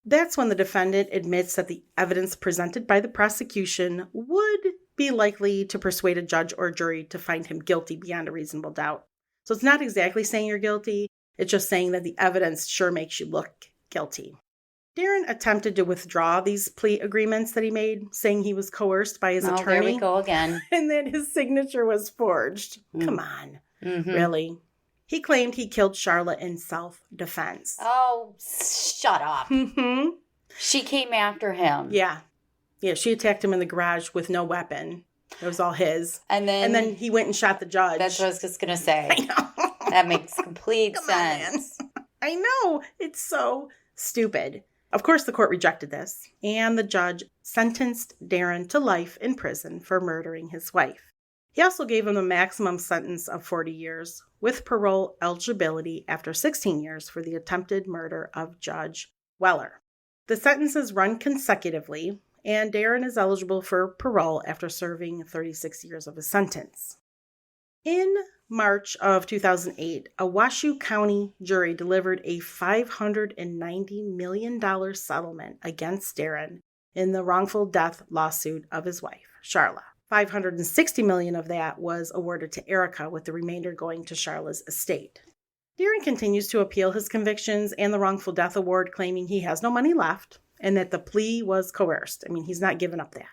that's when the defendant admits that the evidence presented by the prosecution would be likely to persuade a judge or jury to find him guilty beyond a reasonable doubt. So it's not exactly saying you're guilty, it's just saying that the evidence sure makes you look guilty. Darren attempted to withdraw these plea agreements that he made, saying he was coerced by his attorney. There we go again. And that his signature was forged. Come on. Mm-hmm. Really? He claimed he killed Charla in self-defense. Oh, shut up. Mm-hmm. She came after him. Yeah. Yeah, she attacked him in the garage with no weapon. It was all his. And then he went and shot the judge. That's what I was just going to say. I know. That makes complete sense. I know. It's so stupid. Of course, the court rejected this, and the judge sentenced Darren to life in prison for murdering his wife. He also gave him a maximum sentence of 40 years, with parole eligibility after 16 years for the attempted murder of Judge Weller. The sentences run consecutively, and Darren is eligible for parole after serving 36 years of his sentence. In March of 2008, a Washoe County jury delivered a $590 million settlement against Darren in the wrongful death lawsuit of his wife, Charla. $560 million of that was awarded to Erica, with the remainder going to Charla's estate. Darren continues to appeal his convictions and the wrongful death award, claiming he has no money left and that the plea was coerced. I mean, he's not giving up that.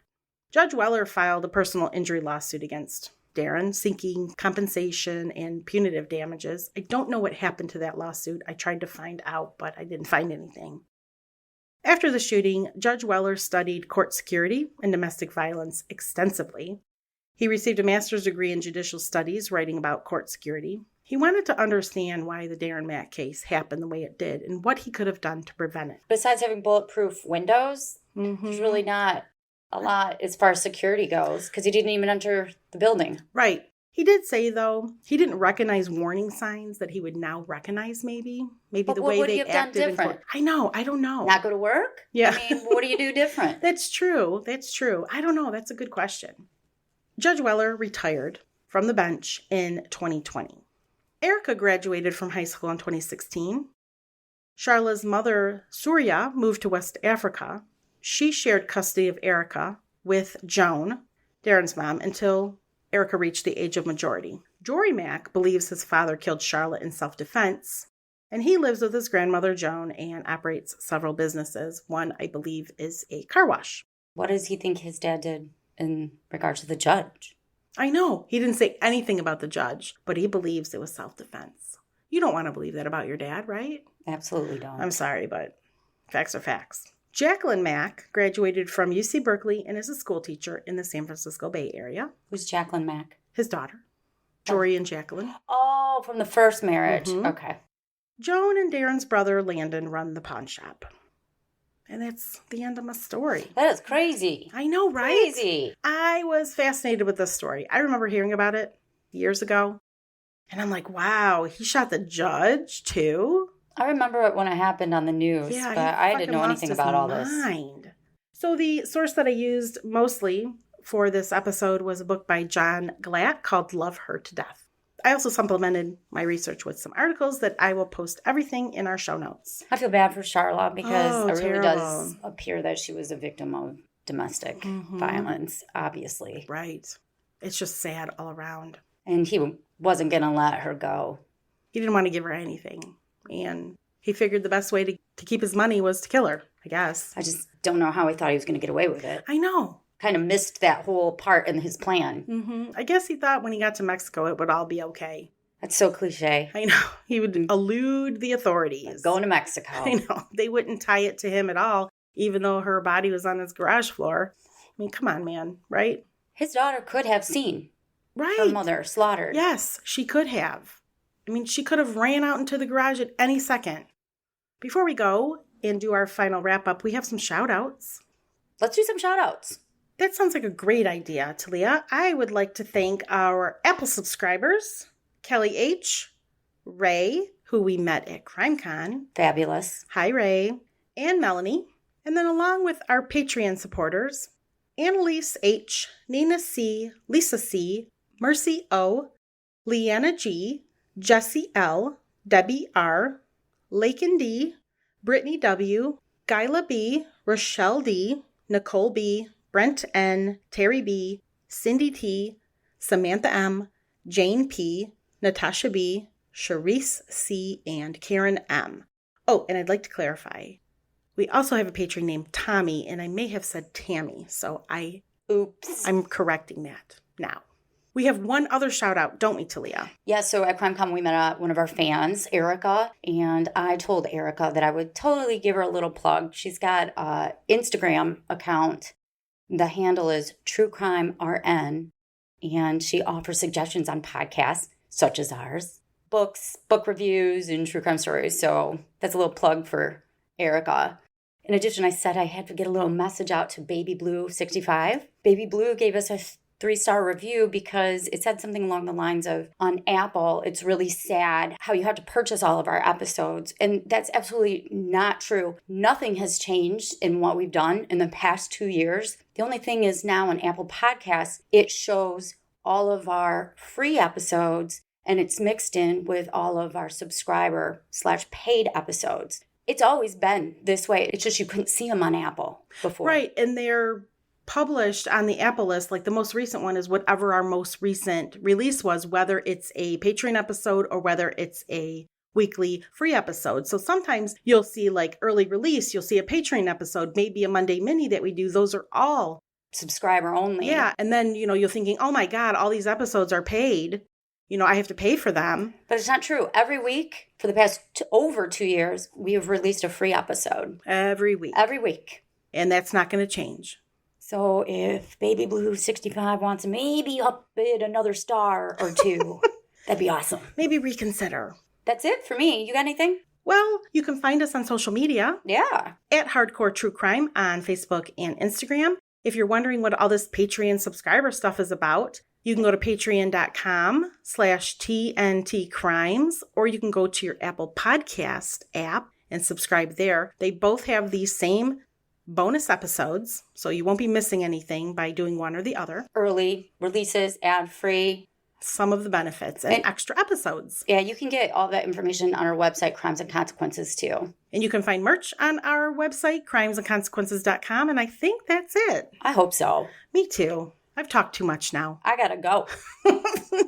Judge Weller filed a personal injury lawsuit against Darren, seeking compensation and punitive damages. I don't know what happened to that lawsuit. I tried to find out, but I didn't find anything. After the shooting, Judge Weller studied court security and domestic violence extensively. He received a master's degree in judicial studies, writing about court security. He wanted to understand why the Darren Mack case happened the way it did and what he could have done to prevent it. Besides having bulletproof windows, there's really not a lot as far as security goes, because he didn't even enter the building. Right. He did say, though, he didn't recognize warning signs that he would now recognize maybe. Maybe the way they acted in court. I know. I don't know. Not go to work? Yeah. I mean, what do you do different? That's true. That's true. I don't know. That's a good question. Judge Weller retired from the bench in 2020. Erica graduated from high school in 2016. Charla's mother, Surya, moved to West Africa. She shared custody of Erica with Joan, Darren's mom, until Erica reached the age of majority. Jory Mack believes his father killed Charla in self-defense, and he lives with his grandmother, Joan, and operates several businesses. One, I believe, is a car wash. What does he think his dad did in regards to the judge? I know. He didn't say anything about the judge, but he believes it was self-defense. You don't want to believe that about your dad, right? Absolutely don't. I'm sorry, but facts are facts. Jacqueline Mack graduated from UC Berkeley and is a school teacher in the San Francisco Bay Area. Who's Jacqueline Mack? His daughter, Jory and Jacqueline. Oh, from the first marriage. Mm-hmm. Okay. Joan and Darren's brother, Landon, run the pawn shop. And that's the end of my story. That is crazy. I know, right? Crazy. I was fascinated with this story. I remember hearing about it years ago. And I'm like, wow, he shot the judge too? I remember it when it happened on the news, but I didn't know anything about all this. So the source that I used mostly for this episode was a book by John Glatt called Love Her to Death. I also supplemented my research with some articles that I will post everything in our show notes. I feel bad for Charla because it really terrible. does appear that she was a victim of domestic violence, obviously. Right. It's just sad all around. And he wasn't going to let her go. He didn't want to give her anything. And he figured the best way to keep his money was to kill her, I guess. I just don't know how he thought he was going to get away with it. I know. Kind of missed that whole part in his plan. I guess he thought when he got to Mexico it would all be okay. That's so cliche. I know. He would elude the authorities. Going to Mexico. I know. They wouldn't tie it to him at all, even though her body was on his garage floor. I mean, come on, man, right? His daughter could have seen her mother slaughtered. Yes, she could have. I mean, she could have ran out into the garage at any second. Before we go and do our final wrap-up, we have some shout-outs. Let's do some shout-outs. That sounds like a great idea, Talia. I would like to thank our Apple subscribers, Kelly H., Ray, who we met at CrimeCon. Fabulous. Hi, Ray. And Melanie. And then along with our Patreon supporters, Annalise H., Nina C., Lisa C., Mercy O., Leanna G., Jessie L., Debbie R., Lakin D., Brittany W., Gyla B., Rochelle D., Nicole B., Brent N., Terry B., Cindy T., Samantha M., Jane P., Natasha B., Charisse C., and Karen M. Oh, and I'd like to clarify. We also have a patron named Tommy, and I may have said Tammy, so I'm correcting that now. We have one other shout out, don't we, Talia? Yeah, so at CrimeCon we met one of our fans, Erica, and I told Erica that I would totally give her a little plug. She's got an Instagram account. The handle is TrueCrimeRN, and she offers suggestions on podcasts, such as ours, books, book reviews, and true crime stories. So that's a little plug for Erica. In addition, I said I had to get a little message out to Baby Blue 65. Baby Blue gave us a 3-star review because it said something along the lines of, on Apple, it's really sad how you have to purchase all of our episodes. And that's absolutely not true. Nothing has changed in what we've done in the past 2 years. The only thing is now on Apple Podcasts, it shows all of our free episodes and it's mixed in with all of our subscriber/paid episodes. It's always been this way. It's just you couldn't see them on Apple before. Right, and they're published on the Apple list. Like the most recent one is whatever our most recent release was, whether it's a Patreon episode or whether it's a weekly free episode. So sometimes you'll see like early release, you'll see a Patreon episode, maybe a Monday mini that we do. Those are all subscriber only. Yeah, and then, you're thinking, oh my God, all these episodes are paid. I have to pay for them. But it's not true. Every week for the past over 2 years, we have released a free episode. Every week. Every week. And that's not going to change. So if Baby Blue 65 wants to maybe up it another star or two, that'd be awesome. Maybe reconsider. That's it for me. You got anything? Well, you can find us on social media. Yeah. At Hardcore True Crime on Facebook and Instagram. If you're wondering what all this Patreon subscriber stuff is about, you can go to patreon.com/TNTcrimes, or you can go to your Apple Podcast app and subscribe there. They both have the same bonus episodes, so you won't be missing anything by doing one or the other. Early releases, ad-free. Some of the benefits and extra episodes. Yeah, you can get all that information on our website, Crimes and Consequences, too. And you can find merch on our website, crimesandconsequences.com, and I think that's it. I hope so. Me too. I've talked too much now. I gotta go.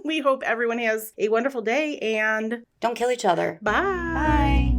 We hope everyone has a wonderful day and don't kill each other. Bye. Bye.